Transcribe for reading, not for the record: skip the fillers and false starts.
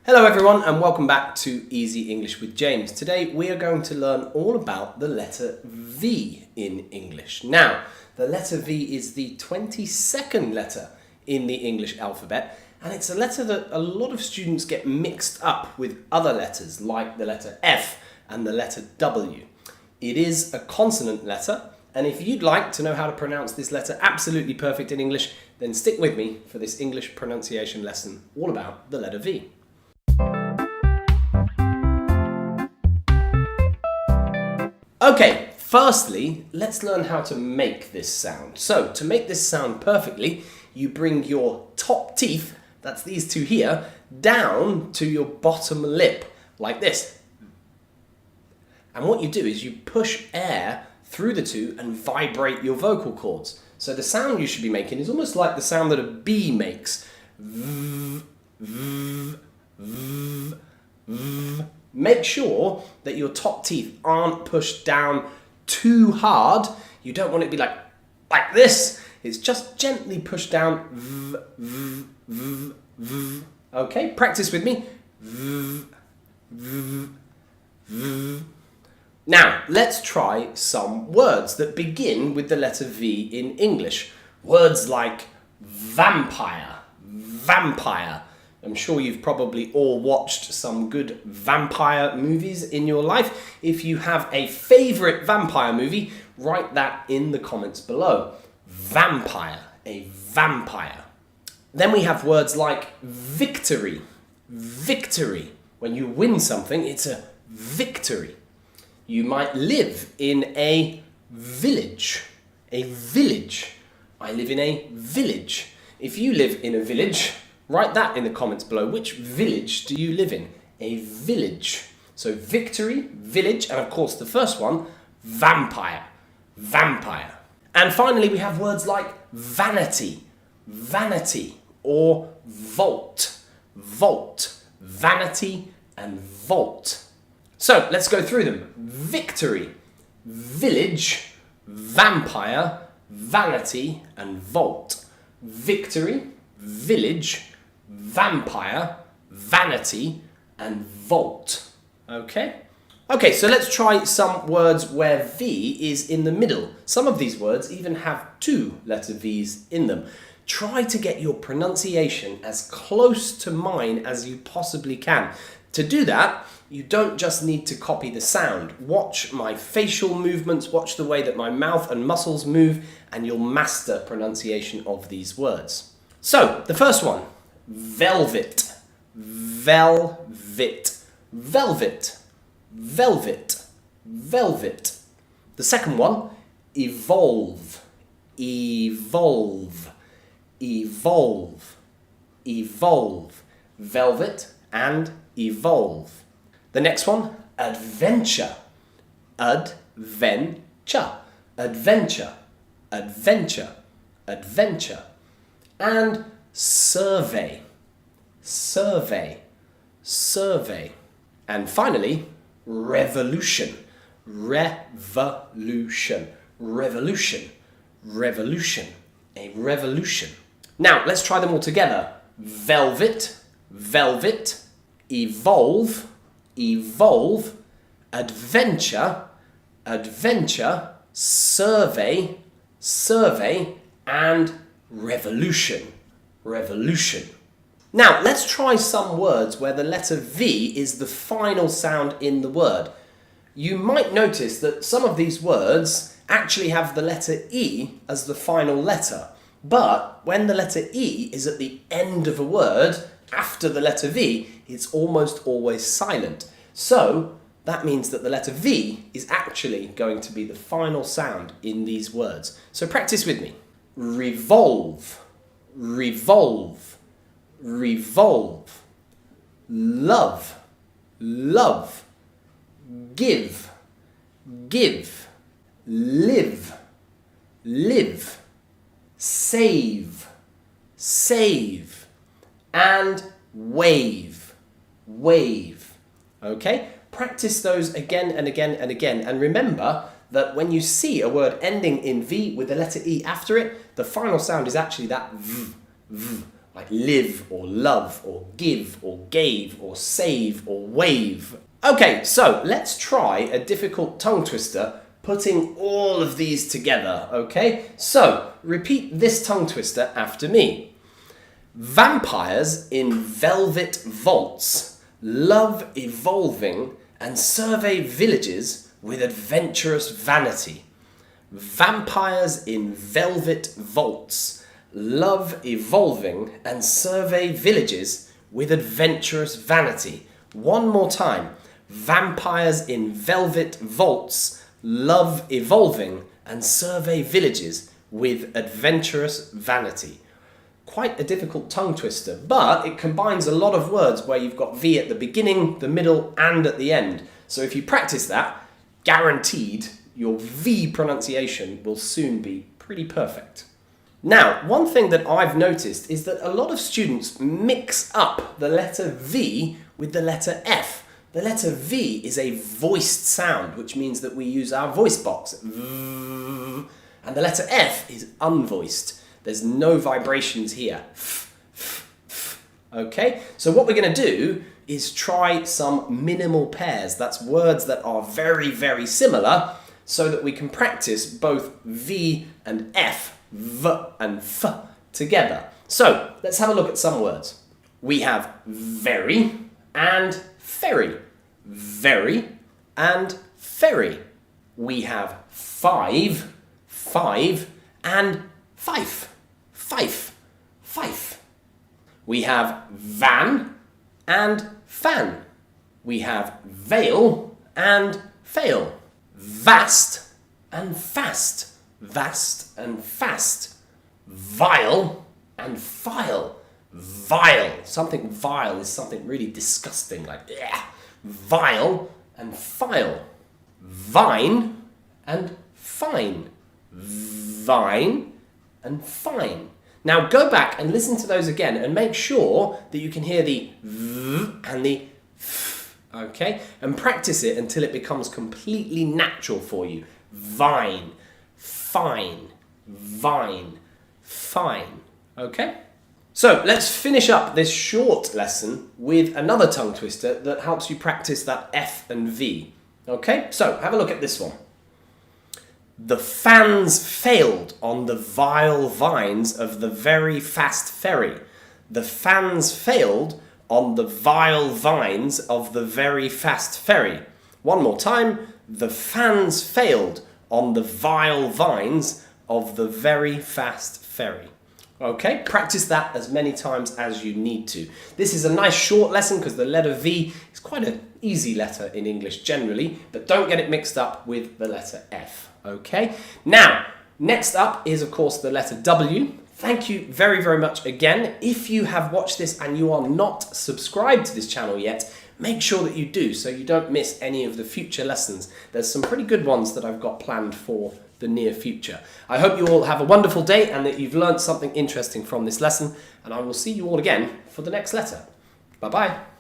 Hello everyone and welcome back to Easy English with James. Today we are going to learn all about the letter V in English. Now, the letter V is the 22nd letter in the English alphabet, and it's a letter that a lot of students get mixed up with other letters like the letter F and the letter W. It is a consonant letter, and if you'd like to know how to pronounce this letter absolutely perfect in English, then stick with me for this English pronunciation lesson all about the letter V. Okay, firstly, let's learn how to make this sound. So, to make this sound perfectly, you bring your top teeth, that's these two here, down to your bottom lip, like this. And what you do is you push air through the two and vibrate your vocal cords. So the sound you should be making is almost like the sound that a bee makes. V, v, v, v. Make sure that your top teeth aren't pushed down too hard. You don't want it to be like this. It's just gently pushed down. V, v, v, v. Okay, practice with me. V, v, v. Now, let's try some words that begin with the letter V in English. Words like vampire, vampire. I'm sure you've probably all watched some good vampire movies in your life. If you have a favourite vampire movie, write that in the comments below. Vampire, a vampire. Then we have words like victory, victory. When you win something, it's a victory. You might live in a village, a village. I live in a village. If you live in a village, write that in the comments below. Which village do you live in? A village. So victory, village, and of course the first one, vampire, vampire. And finally we have words like vanity, vanity, or vault, vault, vanity and vault. So let's go through them. Victory, village, vampire, vanity and vault. Victory, village, vampire, vanity, and vault. Okay? Okay, so let's try some words where V is in the middle. Some of these words even have two letter V's in them. Try to get your pronunciation as close to mine as you possibly can. To do that, you don't just need to copy the sound. Watch my facial movements, watch the way that my mouth and muscles move, and you'll master pronunciation of these words. So, the first one, velvet, velvet, velvet, velvet, velvet. The second one, evolve, evolve, evolve, evolve, velvet and evolve. The next one, adventure, adventure, adventure, adventure, adventure. And survey, survey, survey. And finally, revolution, revolution, revolution, revolution, a revolution. Now, let's try them all together. Velvet, velvet, evolve, evolve, adventure, adventure, survey, survey, and revolution, revolution. Now, let's try some words where the letter V is the final sound in the word. You might notice that some of these words actually have the letter E as the final letter, but when the letter E is at the end of a word, after the letter V, it's almost always silent. So, that means that the letter V is actually going to be the final sound in these words. So practice with me. Revolve, revolve, revolve, love, love, give, give, live, live, save, save, and wave, wave. Okay? Practice those again and again and again. And remember that when you see a word ending in V with the letter E after it, the final sound is actually that V, V. like live or love or give or gave or save or wave. Okay, so let's try a difficult tongue twister putting all of these together, okay? So repeat this tongue twister after me. Vampires in velvet vaults love evolving and survey villages with adventurous vanity. Vampires in velvet vaults love evolving and survey villages with adventurous vanity. One more time. Vampires in velvet vaults love evolving and survey villages with adventurous vanity. Quite a difficult tongue twister, but it combines a lot of words where you've got V at the beginning, the middle, and at the end. So if you practice that, guaranteed your V pronunciation will soon be pretty perfect. Now, one thing that I've noticed is that a lot of students mix up the letter V with the letter F. The letter V is a voiced sound, which means that we use our voice box. And the letter F is unvoiced. There's no vibrations here. Okay, so what we're going to do is try some minimal pairs. That's words that are very, very similar, so that we can practice both V and F, V and F together. So let's have a look at some words. We have very and ferry. Very and ferry. We have five and fife. Fife. We have van and fan. We have veil and fail. Vast and fast. Vast and fast. Vile and file. Vile. Something vile is something really disgusting, like yeah. Vile and file. Vine and fine. Vine and fine. Now go back and listen to those again and make sure that you can hear the v and the f, okay? And practice it until it becomes completely natural for you. Vine, fine, vine, fine, okay? So let's finish up this short lesson with another tongue twister that helps you practice that F and V. Okay, so have a look at this one. The fans failed on the vile vines of the very fast ferry. The fans failed on the vile vines of the very fast ferry. One more time. The fans failed on the vile vines of the very fast ferry. Okay, practice that as many times as you need to. This is a nice short lesson because the letter V is quite an easy letter in English generally, but don't get it mixed up with the letter F. Okay, now, next up is of course the letter W. Thank you very, very much again. If you have watched this and you are not subscribed to this channel yet, make sure that you do so you don't miss any of the future lessons. There's some pretty good ones that I've got planned for the near future. I hope you all have a wonderful day and that you've learned something interesting from this lesson, and I will see you all again for the next letter. Bye-bye.